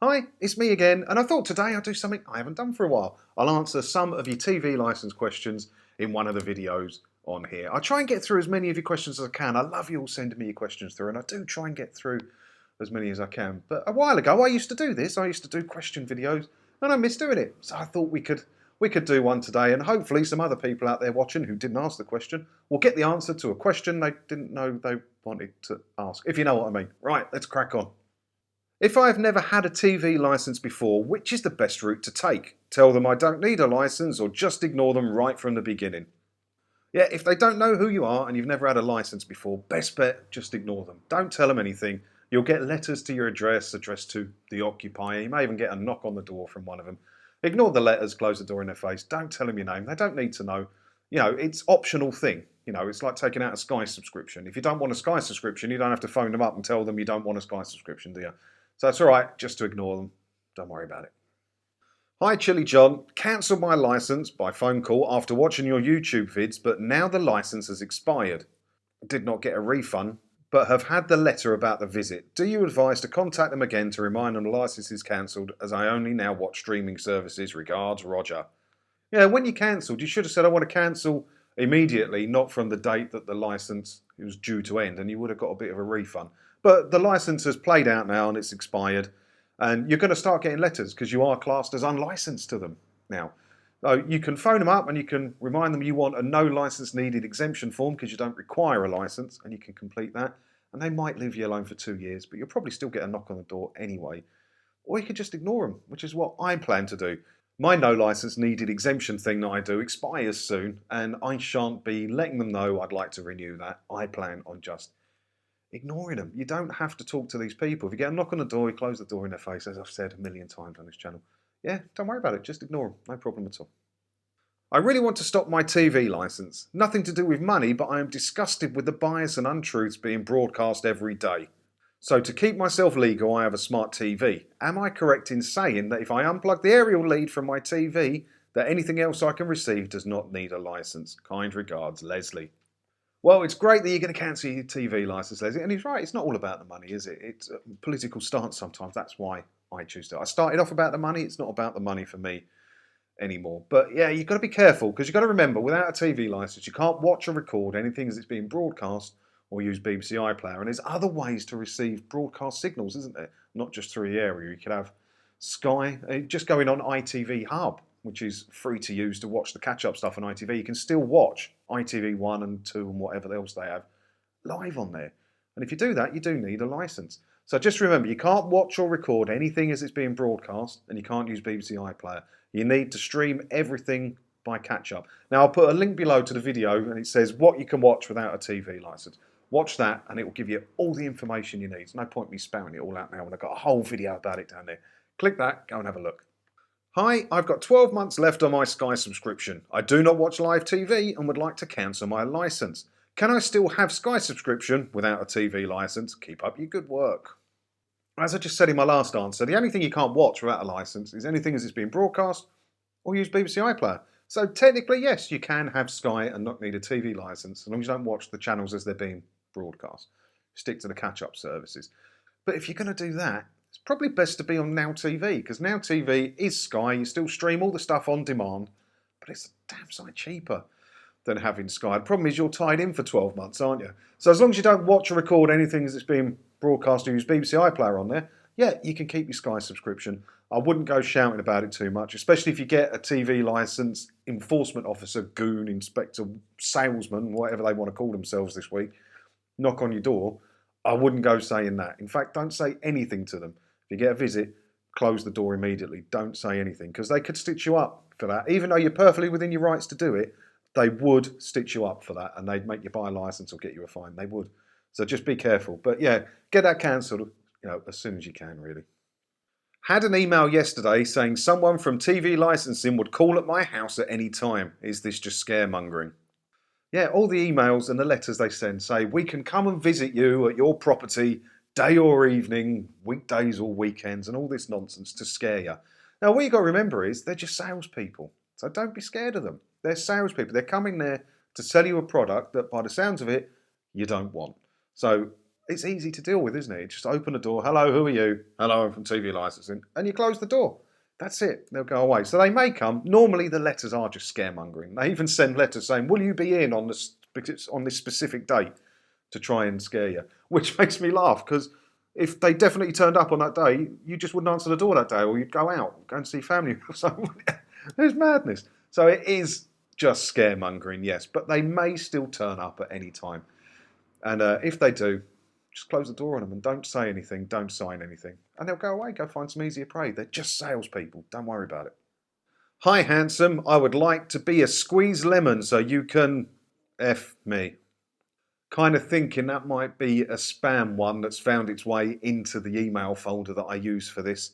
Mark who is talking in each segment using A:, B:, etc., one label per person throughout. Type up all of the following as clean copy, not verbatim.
A: Hi, it's me again, and I thought today I'd do something I haven't done for a while. I'll answer some of your TV license questions in one of the videos on here. I try and get through as many of your questions as I can. I love you all sending me your questions through, and I do try and get through as many as I can. But a while ago, I used to do this. I used to do question videos, and I miss doing it. So I thought we could do one today, and hopefully some other people out there watching who didn't ask the question will get the answer to a question they didn't know they wanted to ask, if you know what I mean. Right, let's crack on. If I've never had a TV license before, which is the best route to take? Tell them I don't need a license or just ignore them right from the beginning? Yeah, if they don't know who you are and you've never had a license before, best bet, just ignore them. Don't tell them anything. You'll get letters to your address, addressed to the occupier. You may even get a knock on the door from one of them. Ignore the letters, close the door in their face. Don't tell them your name. They don't need to know. It's optional thing. It's like taking out a Sky subscription. If you don't want a Sky subscription, you don't have to phone them up and tell them you don't want a Sky subscription, do you? So it's all right just to ignore them. Don't worry about it. Hi, Chilli John. Cancelled my license by phone call after watching your YouTube vids, but now the license has expired. Did not get a refund, but have had the letter about the visit. Do you advise to contact them again to remind them the license is cancelled, as I only now watch streaming services? Regards, Roger. Yeah, when you cancelled, you should have said I want to cancel immediately, not from the date that the license was due to end, and you would have got a bit of a refund. But the license has played out now and it's expired, and you're going to start getting letters because you are classed as unlicensed to them now. So you can phone them up and you can remind them you want a no license needed exemption form because you don't require a license, and you can complete that. And they might leave you alone for 2 years, but you'll probably still get a knock on the door anyway. Or you could just ignore them, which is what I plan to do. My no license needed exemption thing that I do expires soon, and I shan't be letting them know I'd like to renew that. I plan on just ignoring them. You don't have to talk to these people. If you get a knock on the door, you close the door in their face, as I've said a million times on this channel. Yeah, don't worry about it. Just ignore them. No problem at all. I really want to stop my TV licence. Nothing to do with money, but I am disgusted with the bias and untruths being broadcast every day. So to keep myself legal, I have a smart TV. Am I correct in saying that if I unplug the aerial lead from my TV, that anything else I can receive does not need a licence? Kind regards, Leslie. Well, it's great that you're going to cancel your TV licence, Leslie. And he's right, it's not all about the money, is it? It's a political stance sometimes. That's why I choose to. I started off about the money. It's not about the money for me anymore. But yeah, you've got to be careful because you've got to remember, without a TV licence, you can't watch or record anything as it's being broadcast or use BBC iPlayer. And there's other ways to receive broadcast signals, isn't there? Not just through the area. You could have Sky, just going on ITV Hub, which is free to use to watch the catch-up stuff on ITV. You can still watch ITV 1 and 2 and whatever else they have live on there. And if you do that, you do need a licence. So just remember, you can't watch or record anything as it's being broadcast, and you can't use BBC iPlayer. You need to stream everything by catch-up. Now, I'll put a link below to the video, and it says what you can watch without a TV licence. Watch that, and it will give you all the information you need. There's no point me spouting it all out now when I've got a whole video about it down there. Click that, go and have a look. Hi, I've got 12 months left on my Sky subscription. I do not watch live TV and would like to cancel my licence. Can I still have Sky subscription without a TV licence? Keep up your good work. As I just said in my last answer, the only thing you can't watch without a licence is anything as it's being broadcast or use BBC iPlayer. So technically, yes, you can have Sky and not need a TV licence as long as you don't watch the channels as they're being broadcast. Stick to the catch-up services. But if you're going to do that, it's probably best to be on Now TV, because Now TV is Sky. You still stream all the stuff on demand, but it's a damn sight cheaper than having Sky. The problem is you're tied in for 12 months, aren't you? So as long as you don't watch or record anything as it's being broadcast or use BBC iPlayer on there, yeah, you can keep your Sky subscription. I wouldn't go shouting about it too much, especially if you get a TV licence, enforcement officer, goon, inspector, salesman, whatever they want to call themselves this week, knock on your door. I wouldn't go saying that. In fact, don't say anything to them. If you get a visit, close the door immediately. Don't say anything, because they could stitch you up for that. Even though you're perfectly within your rights to do it, they would stitch you up for that, and they'd make you buy a licence or get you a fine. They would. So just be careful. But yeah, get that cancelled, as soon as you can, really. Had an email yesterday saying someone from TV licensing would call at my house at any time. Is this just scaremongering? Yeah, all the emails and the letters they send say, we can come and visit you at your property, day or evening, weekdays or weekends, and all this nonsense to scare you. Now, what you've got to remember is they're just salespeople. So don't be scared of them. They're salespeople. They're coming there to sell you a product that, by the sounds of it, you don't want. So it's easy to deal with, isn't it? Just open the door. Hello, who are you? Hello, I'm from TV licensing. And you close the door. That's it. They'll go away. So they may come. Normally the letters are just scaremongering. They even send letters saying, will you be in on this specific date to try and scare you? Which makes me laugh because if they definitely turned up on that day, you just wouldn't answer the door that day, or you'd go out, go and see family. So there's madness. So it is just scaremongering, yes, but they may still turn up at any time. And if they do, just close the door on them and don't say anything, don't sign anything. And they'll go away, go find some easier prey. They're just salespeople. Don't worry about it. Hi, handsome. I would like to be a squeezed lemon so you can F me. Kind of thinking that might be a spam one that's found its way into the email folder that I use for this.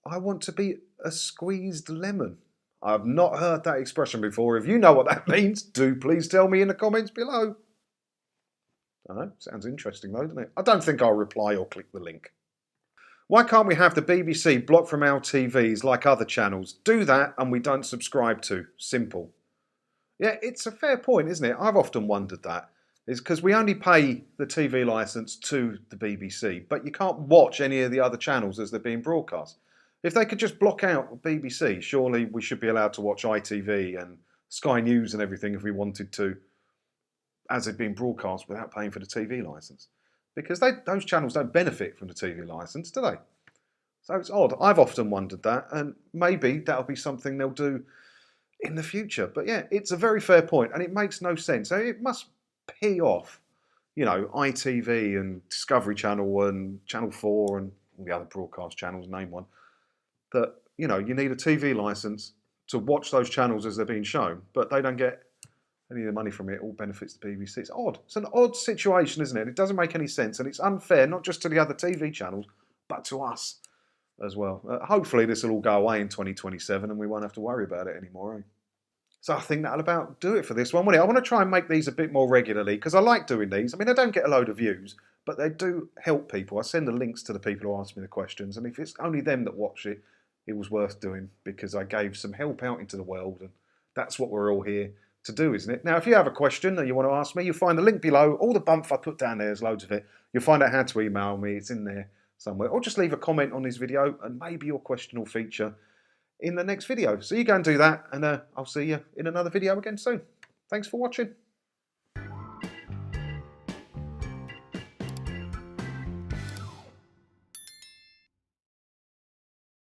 A: I want to be a squeezed lemon. I've not heard that expression before. If you know what that means, do please tell me in the comments below. I don't know, sounds interesting though, doesn't it? I don't think I'll reply or click the link. Why can't we have the BBC blocked from our TVs like other channels? Do that and we don't subscribe to. Simple. Yeah, it's a fair point, isn't it? I've often wondered that. It's because we only pay the TV licence to the BBC, but you can't watch any of the other channels as they're being broadcast. If they could just block out the BBC, surely we should be allowed to watch ITV and Sky News and everything if we wanted to, as they've been broadcast without paying for the TV licence. Because those channels don't benefit from the TV licence, do they? So it's odd. I've often wondered that, and maybe that'll be something they'll do in the future. But yeah, it's a very fair point, and it makes no sense. So it must pee off, you know, ITV and Discovery Channel and Channel 4 and all the other broadcast channels, name one, that, you know, you need a TV licence to watch those channels as they're being shown, but they don't get any of the money from it. It all benefits the BBC. It's odd. It's an odd situation, isn't it? It doesn't make any sense, and it's unfair, not just to the other TV channels, but to us as well. Hopefully this will all go away in 2027 and we won't have to worry about it anymore. Eh? So I think that'll about do it for this one, won't it? I want to try and make these a bit more regularly because I like doing these. I mean, I don't get a load of views, but they do help people. I send the links to the people who ask me the questions, and if it's only them that watch it, it was worth doing because I gave some help out into the world, and that's what we're all here to do, isn't it? Now, if you have a question that you want to ask me, you'll find the link below. All the bump I put down there's loads of it. You'll find out how to email me. It's in there somewhere. Or just leave a comment on this video, and maybe your question will feature in the next video. So you go and do that, and I'll see you in another video again soon. Thanks for watching.